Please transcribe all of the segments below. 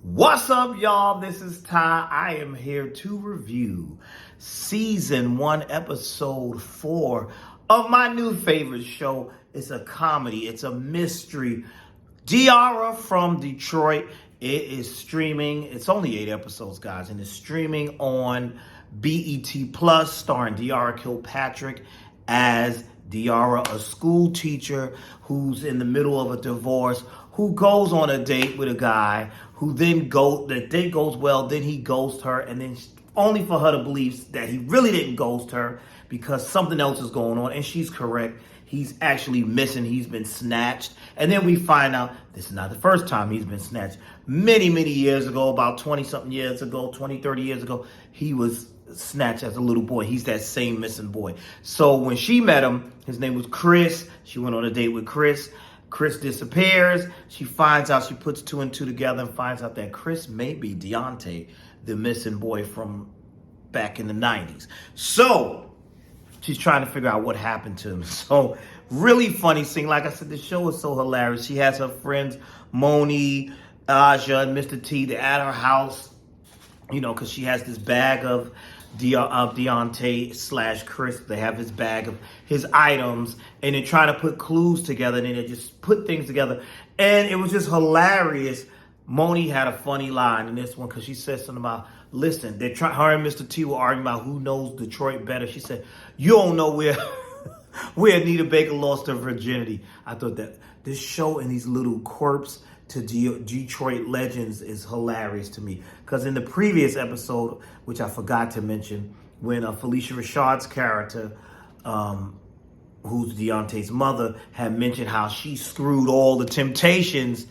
What's up, y'all? This is Ty. I am here to review season 1, episode 4 of my new favorite show. It's a comedy. It's a mystery. Diarra from Detroit. It is streaming. It's only 8 episodes, guys, and it's streaming on BETPlus, starring Diarra Kilpatrick as Diarra, a school teacher who's in the middle of a divorce, who goes on a date with a guy who then the date goes well, then he ghosts her, and then only for her to believe that he really didn't ghost her because something else is going on, and she's correct. He's actually missing. He's been snatched. And then we find out this is not the first time he's been snatched. Many, many years ago, about 20-something years ago, 20, 30 years ago, he was snatched as a little boy. He's that same missing boy. So when she met him, his name was Chris. She went on a date with Chris. Chris disappears. She finds out, she puts 2 and 2 together and finds out that Chris may be Deontay, the missing boy from back in the 90s. So she's trying to figure out what happened to him. So really funny scene. Like I said, the show is so hilarious. She has her friends, Moni, Aja, and Mr. T. They're at her house, you know, because she has this bag of Deontay / Chris. They have his bag of his items, and they're trying to put clues together, and then they just put things together. And it was just hilarious. Moni had a funny line in this one because she said something about, listen, her and Mr. T were arguing about who knows Detroit better. She said, you don't know where Anita Baker lost her virginity. I thought that this show and these little quirks to Detroit legends is hilarious to me. Because in the previous episode, which I forgot to mention, when Felicia Rashad's character, who's Deontay's mother, had mentioned how she screwed all the Temptations.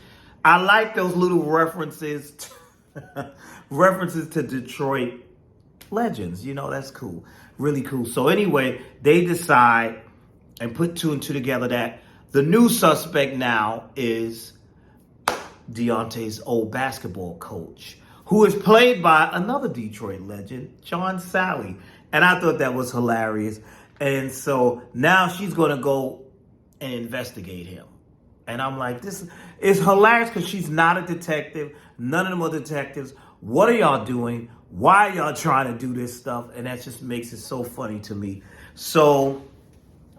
I like those little references to Detroit legends. You know, that's cool. Really cool. So anyway, they decide and put 2 and 2 together that the new suspect now is Deontay's old basketball coach, who is played by another Detroit legend, John Sally. And I thought that was hilarious. And so now she's going to go and investigate him. And I'm like, this is hilarious because she's not a detective. None of them are detectives. What are y'all doing? Why are y'all trying to do this stuff? And that just makes it so funny to me. So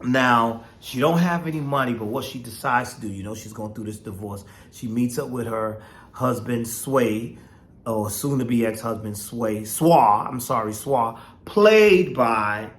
now she don't have any money, but what she decides to do, you know, she's going through this divorce. She meets up with her husband, Sway, or soon-to-be ex-husband, Swa, played by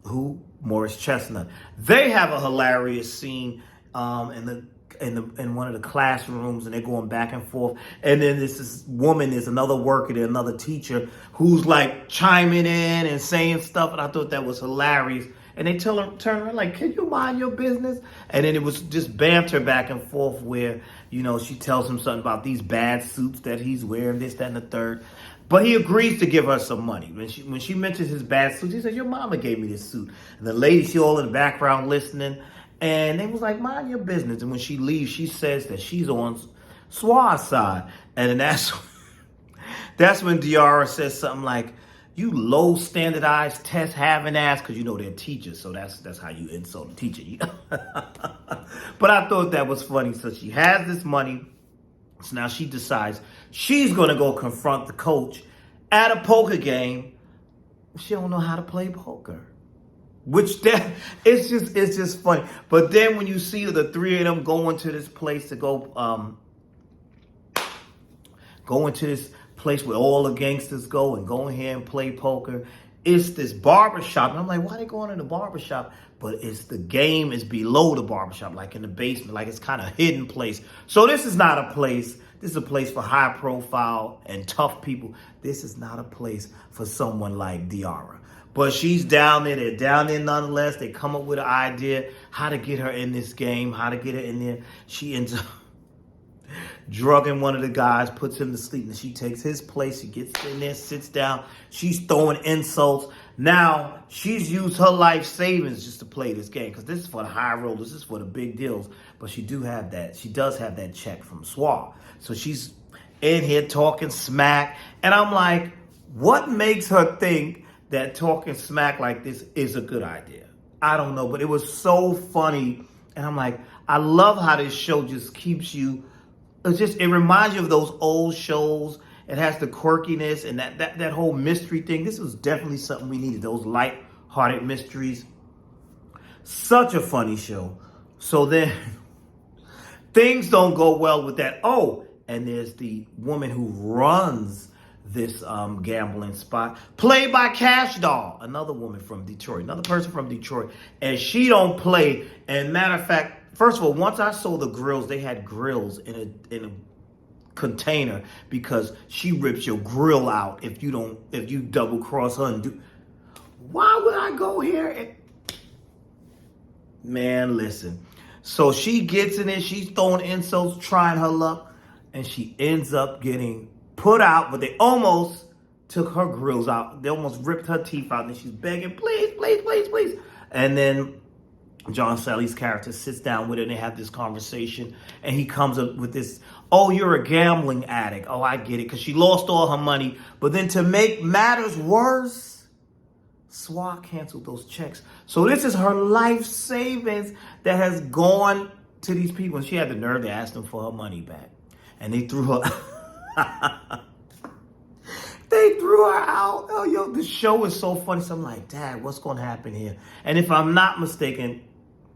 who? Morris Chestnut. They have a hilarious scene in one of the classrooms, and they're going back and forth. And then this woman, there's another worker there, another teacher, who's like chiming in and saying stuff, and I thought that was hilarious. And they turn around like, can you mind your business? And then it was just banter back and forth where, you know, she tells him something about these bad suits that he's wearing, this, that, and the third. But he agrees to give her some money. When she mentions his bad suits, he says, your mama gave me this suit. And the lady, she all in the background listening. And they was like, mind your business. And when she leaves, she says that she's on Swa's side. And then that's when Diarra says something like, you low standardized test having ass, because you know they're teachers, so that's how you insult a teacher. You know? But I thought that was funny. So she has this money. So now she decides she's gonna go confront the coach at a poker game. She don't know how to play poker. It's just funny. But then when you see the 3 of them going to this place to go into this place where all the gangsters go and go in here and play poker. It's this barbershop. And I'm like, why are they going in the barbershop? But the game is below the barbershop, like in the basement, like it's kind of a hidden place. So this is not a place. This is a place for high profile and tough people. This is not a place for someone like Diarra. But she's down there. They're down there nonetheless. They come up with an idea how to get her in this game, how to get her in there. She ends up drugging one of the guys, puts him to sleep, and she takes his place. She gets in there, sits down. She's throwing insults. Now, she's used her life savings just to play this game, because this is for the high rollers. This is for the big deals. But she does have that check from Swa. So she's in here talking smack. And I'm like, what makes her think that talking smack like this is a good idea? I don't know, but it was so funny. And I'm like, I love how this show just keeps you it reminds you of those old shows. It has the quirkiness and that whole mystery thing. This was definitely something we needed. Those light-hearted mysteries. Such a funny show. So then things don't go well with that. Oh, and there's the woman who runs this gambling spot, played by Cash Doll, another woman from Detroit, another person from Detroit, and she don't play. And matter of fact, first of all, once I saw the grills, they had grills in a container because she rips your grill out if you double cross her and do. Why would I go here? Man, listen. So she gets in it, she's throwing insults, trying her luck, and she ends up getting put out, but they almost took her grills out. They almost ripped her teeth out, and she's begging, please, please, please, please. And then John Sally's character sits down with her, and they have this conversation, and he comes up with this, oh, you're a gambling addict. Oh, I get it, because she lost all her money. But then to make matters worse, SWAT canceled those checks. So this is her life savings that has gone to these people. And she had the nerve to ask them for her money back. And they threw her they threw her out. Oh, yo, the show is so funny. So I'm like, Dad, what's going to happen here? And if I'm not mistaken,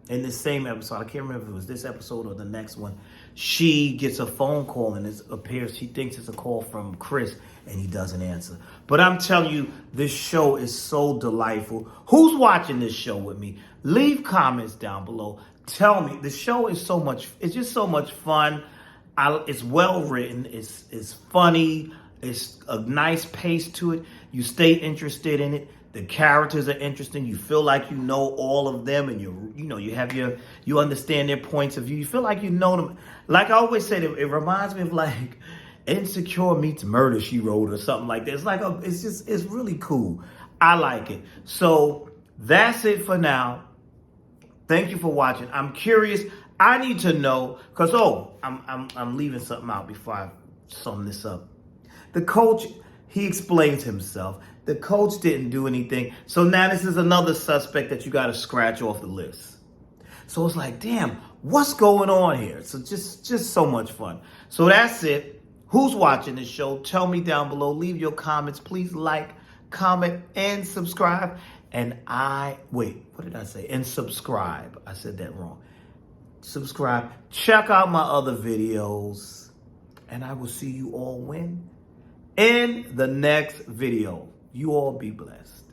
in this same episode, I can't remember if it was this episode or the next one, she gets a phone call and it appears she thinks it's a call from Chris and he doesn't answer. But I'm telling you, this show is so delightful. Who's watching this show with me? Leave comments down below. Tell me. The show is so much, it's just so much fun. It's well written. It's funny. It's a nice pace to it. You stay interested in it. The characters are interesting. You feel like you know all of them, and you understand their points of view. You feel like you know them. Like I always said, it reminds me of like Insecure meets Murder, She Wrote, or something like that. It's like it's really cool. I like it. So that's it for now. Thank you for watching. I'm curious. I need to know because I'm leaving something out before I sum this up. The coach, he explains himself. The coach didn't do anything. So now this is another suspect that you got to scratch off the list. So it's like, damn, what's going on here? So just so much fun. So that's it. Who's watching this show? Tell me down below. Leave your comments. Please like, comment, and subscribe. And what did I say? And subscribe. I said that wrong. Subscribe. Check out my other videos. And I will see you all when? In the next video. You all be blessed.